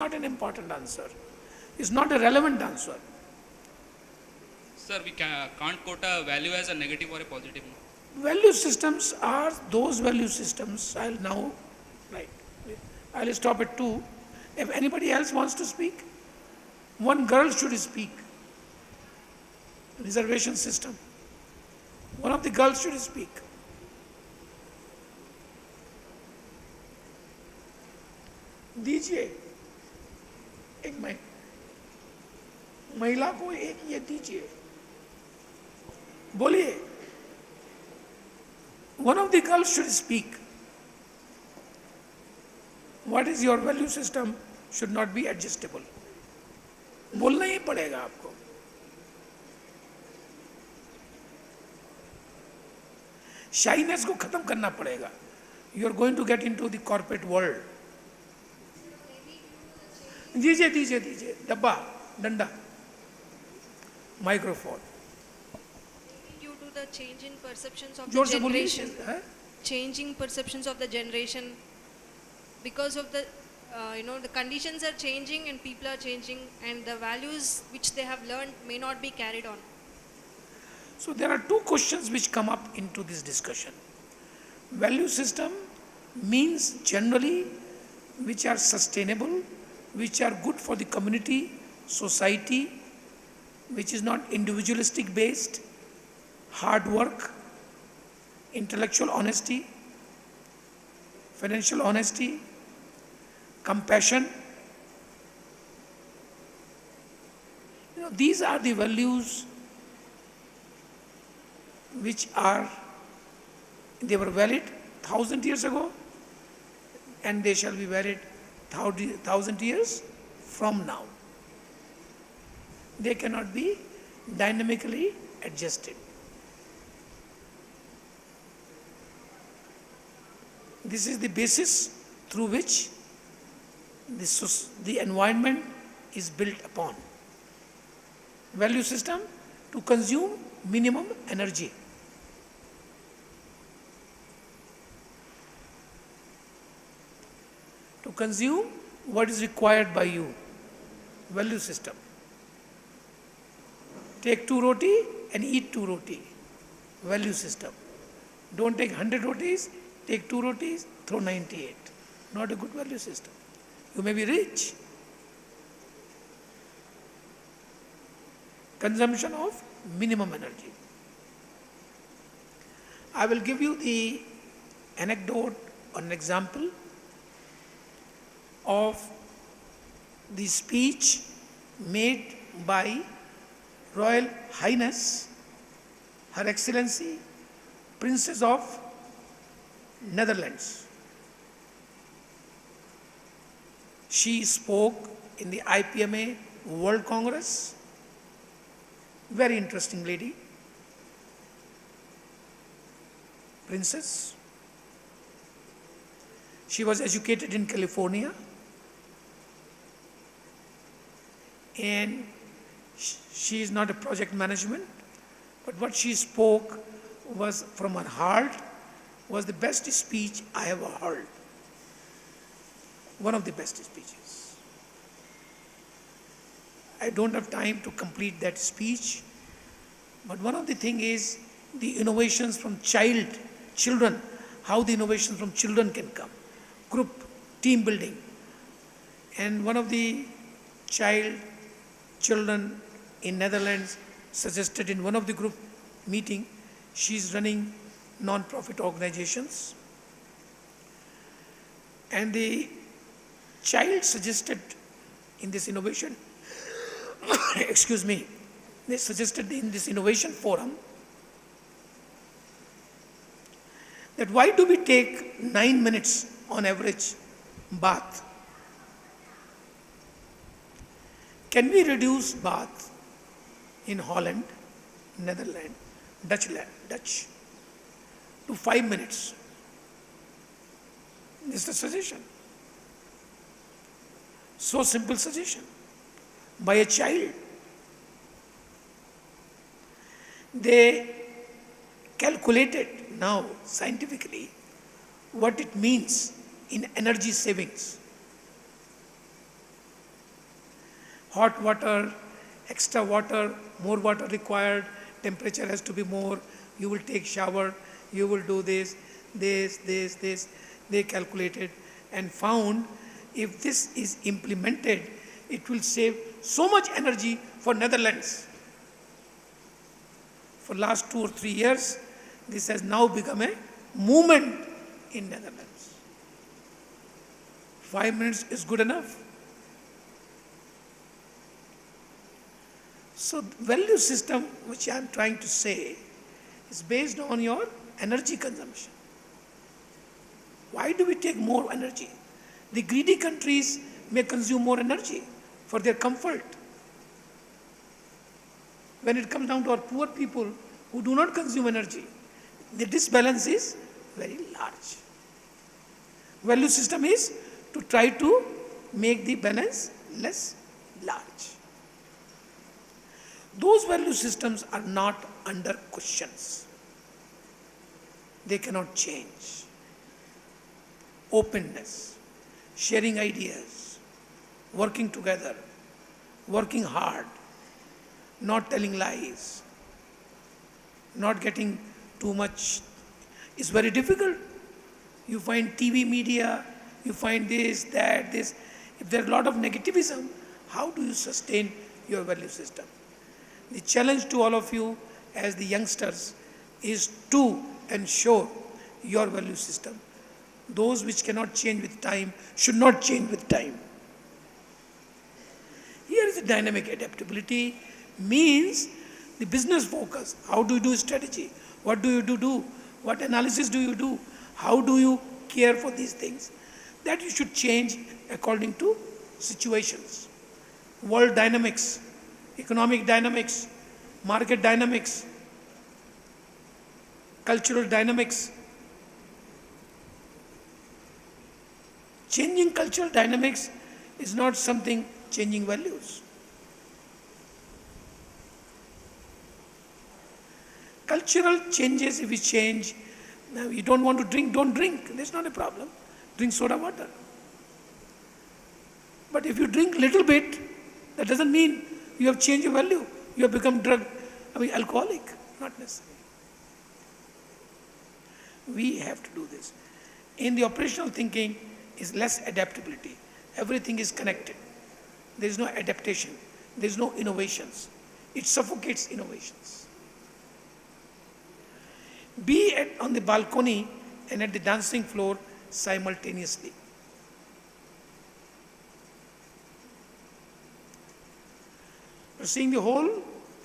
Not an important answer. It's not a relevant answer. Sir, we can't quote a value as a negative or a positive. Value systems are those value systems. I'll now, right, I'll stop at 2. If anybody else wants to speak, one girl should speak. Reservation system. One of the girls should speak. दीजिए एक महिला को एक ये दीजिए बोलिए one of the girls should speak. What is your value system should not be adjustable. बोलना ही पड़ेगा आपको. शाइनेस को खत्म करना पड़ेगा. You are going to get into the corporate world. दीजिए दीजिए दीजिए डब्बा डंडा microphone. Due to the change in perceptions of जोर the से बोलिए. generation, changing perceptions of the generation, because of the the conditions are changing and people are changing, and the values which they have learned may not be carried on. So there are two questions which come up into this discussion. Value system means generally which are sustainable, which are good for the community, society, which is not individualistic based, hard work, intellectual honesty, financial honesty, compassion. These are the values which they were valid 1,000 years ago and they shall be valid 1,000 years from now. They cannot be dynamically adjusted. This is the basis through which the environment is built upon. Value system to consume minimum energy. To consume what is required by you. Value system. Take 2 roti and eat 2 roti. Value system. Don't take 100 rotis, take 2 rotis, throw 98. Not a good value system. You may be rich. Consumption of minimum energy. I will give you the anecdote or an example of the speech made by Royal Highness, Her Excellency, Princess of Netherlands. She spoke in the IPMA World Congress. Very interesting lady. Princess. She was educated in California. And she is not a project management, but what she spoke was from her heart, was the best speech I ever heard. One of the best speeches. I don't have time to complete that speech, but one of the thing is the innovations from children, how the innovations from children can come. Group, team building. And one of the children in Netherlands suggested in one of the group meeting, she's running non-profit organizations. And the child suggested in this innovation, excuse me, they suggested in this innovation forum that why do we take 9 minutes on average bath? Can we reduce bath in Holland, Netherlands, Dutch to 5 minutes? This is the suggestion. So simple suggestion by a child. They calculated now scientifically what it means in energy savings. hot water, extra water, more water required, temperature has to be more, you will take shower, you will do this. They calculated and found if this is implemented, it will save so much energy for Netherlands. For last 2 or 3 years, this has now become a movement in Netherlands. 5 minutes is good enough. So value system, which I am trying to say, is based on your energy consumption. Why do we take more energy? The greedy countries may consume more energy for their comfort. When it comes down to our poor people who do not consume energy, the disbalance is very large. Value system is to try to make the balance less large. Those value systems are not under questions. They cannot change. Openness, sharing ideas, working together, working hard, not telling lies, not getting too much is very difficult. You find TV media, you find this, that, this. If there are a lot of negativism, how do you sustain your value system? The challenge to all of you as the youngsters is to ensure your value system. Those which cannot change with time should not change with time. Here is the dynamic adaptability, means the business focus. How do you do strategy? What do you do? What analysis do you do? How do you care for these things? That you should change according to situations. World dynamics, economic dynamics, market dynamics, cultural dynamics. Changing cultural dynamics is not something changing values. Cultural changes, if we change, now you don't want to drink, don't drink. That's not a problem. Drink soda water. But if you drink little bit, that doesn't mean you have changed your value. You have become alcoholic. Not necessarily. We have to do this. In the operational thinking is less adaptability. Everything is connected. There is no adaptation. There is no innovations. It suffocates innovations. Be on the balcony and at the dancing floor simultaneously. We're seeing the whole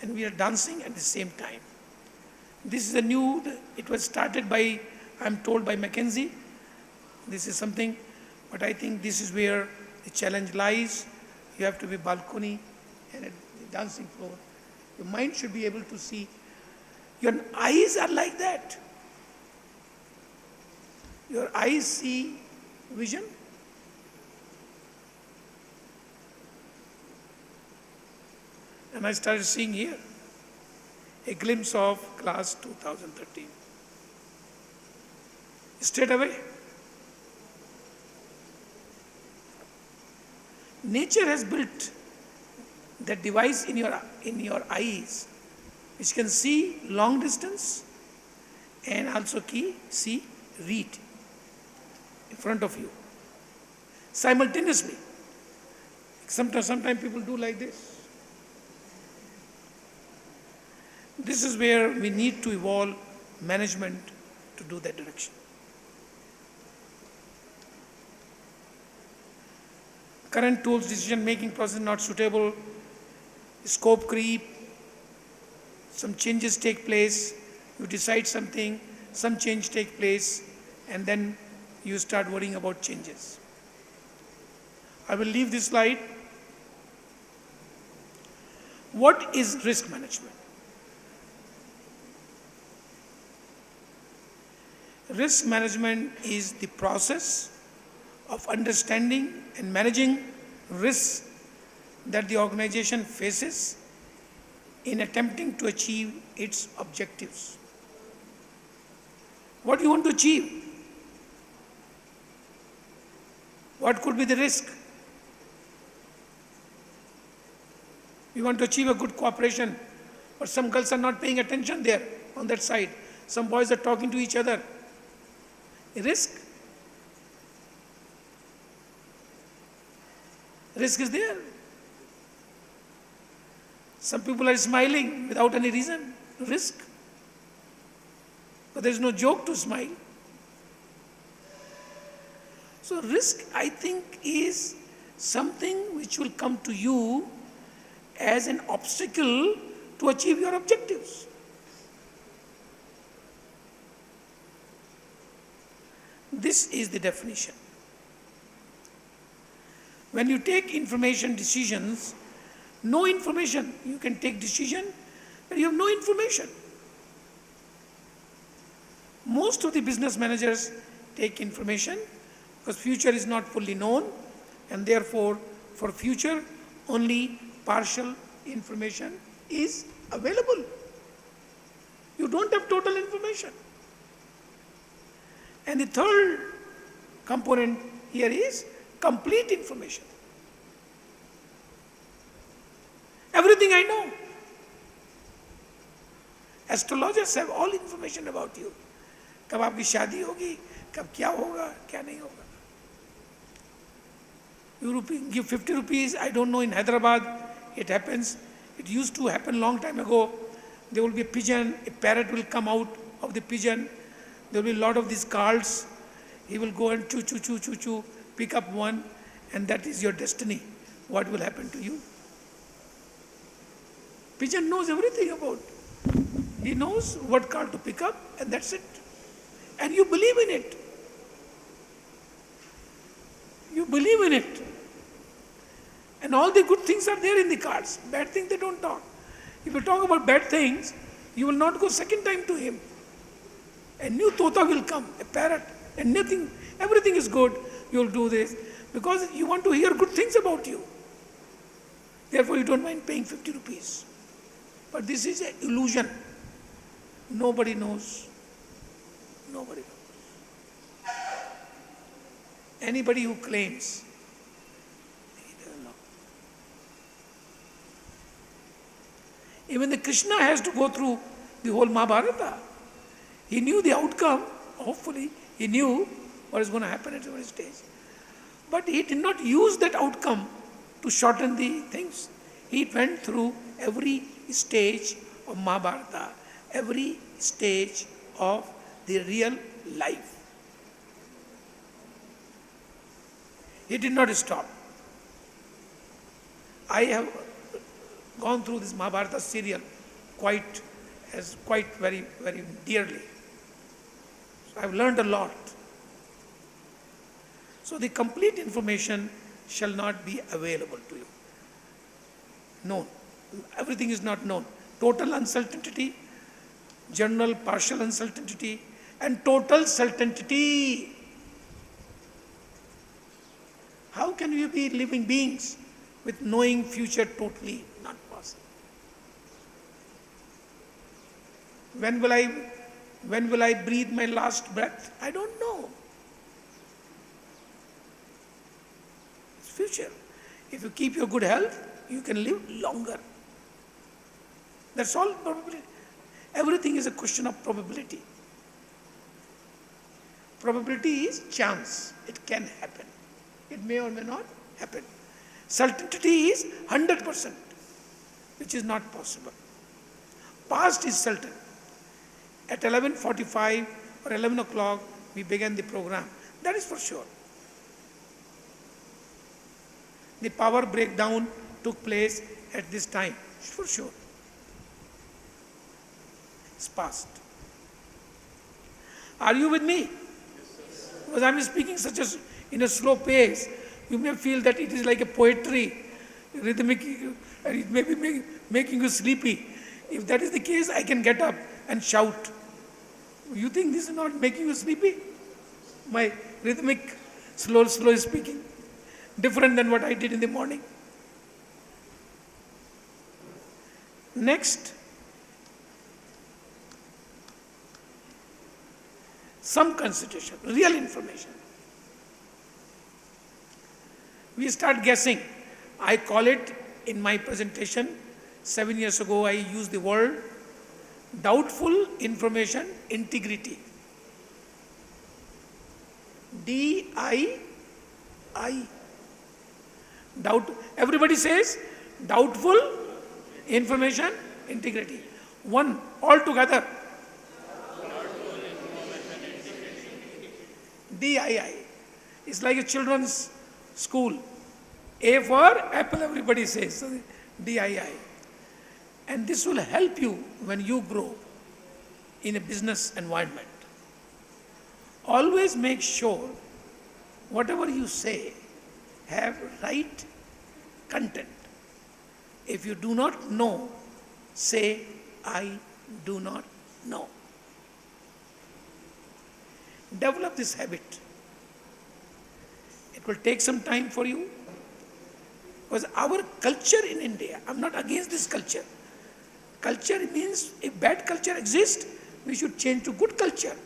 and we are dancing at the same time. This is a new, it was started by, I'm told, by McKinsey. This is something, but I think this is where the challenge lies. You have to be balcony and at the dancing floor. Your mind should be able to see. Your eyes are like that. Your eyes see vision. And I started seeing here a glimpse of class 2013. Straight away. Nature has built that device in your eyes which can see long distance and also read in front of you simultaneously. Sometimes people do like this. This is where we need to evolve management to do that direction. Current tools, decision-making process not suitable, scope creep, some changes take place, you decide something, some change take place, and then you start worrying about changes. I will leave this slide. What is risk management? Risk management is the process of understanding and managing risks that the organization faces in attempting to achieve its objectives. What do you want to achieve? What could be the risk? We want to achieve a good cooperation, but some girls are not paying attention there on that side. Some boys are talking to each other. Risk. Risk is there. Some people are smiling without any reason. Risk. But there is no joke to smile. So risk, I think, is something which will come to you as an obstacle to achieve your objectives. This is the definition. When you take information decisions, no information, you can take decision, but you have no information. Most of the business managers take information because future is not fully known, and therefore for future only partial information is available. You don't have total information. And the third component here is complete information. Everything I know. Astrologers have all information about you. कब आपकी शादी होगी, कब क्या होगा, क्या नहीं होगा. You give 50 rupees, I don't know, in Hyderabad, it happens. It used to happen long time ago. There will be a pigeon, a parrot will come out of the pigeon. There will be a lot of these cards. He will go and choo, choo, choo, choo, choo, pick up one, and that is your destiny. What will happen to you? Pigeon knows everything about. He knows what card to pick up, and that's it. And you believe in it. You believe in it. And all the good things are there in the cards. Bad things they don't talk. If you talk about bad things, you will not go second time to him. A new tota will come, a parrot, and nothing, everything is good. You will do this because you want to hear good things about you. Therefore, you don't mind paying 50 rupees. But this is an illusion. Nobody knows. Nobody knows. Anybody who claims, he doesn't know. Even the Krishna has to go through the whole Mahabharata. He knew the outcome, hopefully, he knew what is going to happen at every stage. But he did not use that outcome to shorten the things. He went through every stage of Mahabharata, every stage of the real life. He did not stop. I have gone through this Mahabharata serial quite very, very dearly. So I've learned a lot. So the complete information shall not be available to you. Known. Everything is not known. Total uncertainty, general partial uncertainty, and total certainty. How can we be living beings with knowing future totally? Not possible. When will I breathe my last breath? I don't know. It's future. If you keep your good health, you can live longer. That's all probability. Everything is a question of probability. Probability is chance. It can happen. It may or may not happen. Certainty is 100%, which is not possible. Past is certain. At 11:45 or 11 o'clock, we began the program. That is for sure. The power breakdown took place at this time, for sure. It's past. Are you with me? Because I'm speaking in a slow pace, you may feel that it is like a poetry, rhythmic, and it may be making you sleepy. If that is the case, I can get up and shout. You think this is not making you sleepy? My rhythmic, slow speaking, different than what I did in the morning. Next, some consideration, real information. We start guessing. I call it in my presentation 7 years ago, I used the word doubtful information integrity. D-I-I. Doubt. Everybody says doubtful information integrity. One, all together. D-I-I. It's like a children's school. A for apple, everybody says. So D-I-I. And this will help you when you grow in a business environment. Always make sure whatever you say have right content. If you do not know, say, I do not know. Develop this habit. It will take some time for you. Because our culture in India, I'm not against this culture. Culture means if bad culture exists, we should change to good culture.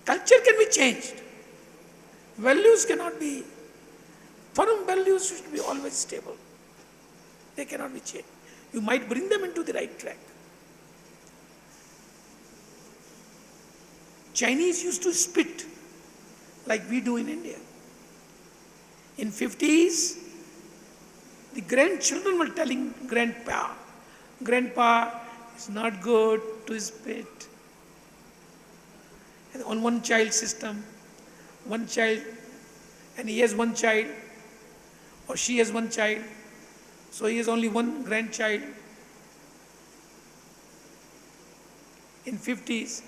Culture can be changed. Values cannot be, firm values should be always stable. They cannot be changed. You might bring them into the right track. Chinese used to spit like we do in India. In 50s, the grandchildren were telling grandpa, it's not good to spit. And on one child system, one child, and he has one child, or she has one child, so he has only one grandchild. In 50s,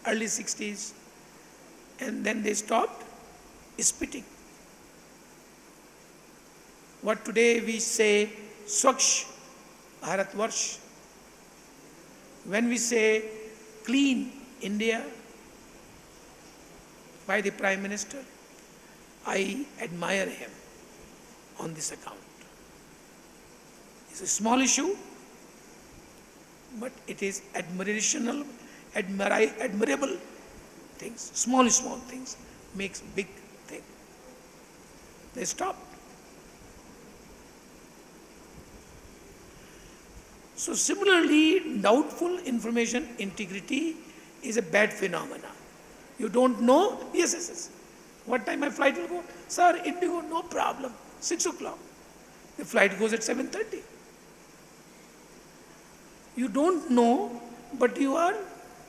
early 60s, and then they stopped spitting. What today we say, Swachh Bharat Varsh. When we say clean India by the Prime Minister, I admire him on this account. It's a small issue, but it is admirable things. Small things makes big thing. They stopped. So similarly, doubtful information integrity is a bad phenomena. You don't know, yes. What time my flight will go? Sir, Indigo, no problem, 6 o'clock. The flight goes at 7:30. You don't know, but you are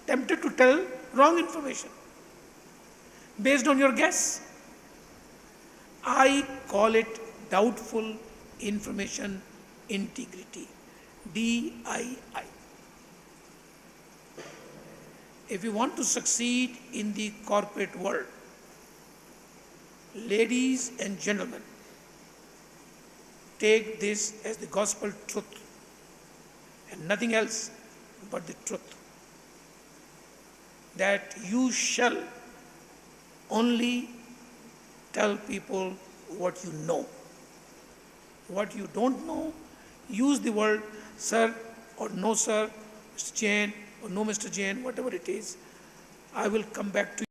tempted to tell wrong information based on your guess. I call it doubtful information integrity. D-I-I. If you want to succeed in the corporate world, ladies and gentlemen, take this as the gospel truth and nothing else but the truth, that you shall only tell people what you know. What you don't know, use the word sir or no sir, Mr. Jain or no Mr. Jain, whatever it is. I will come back to you.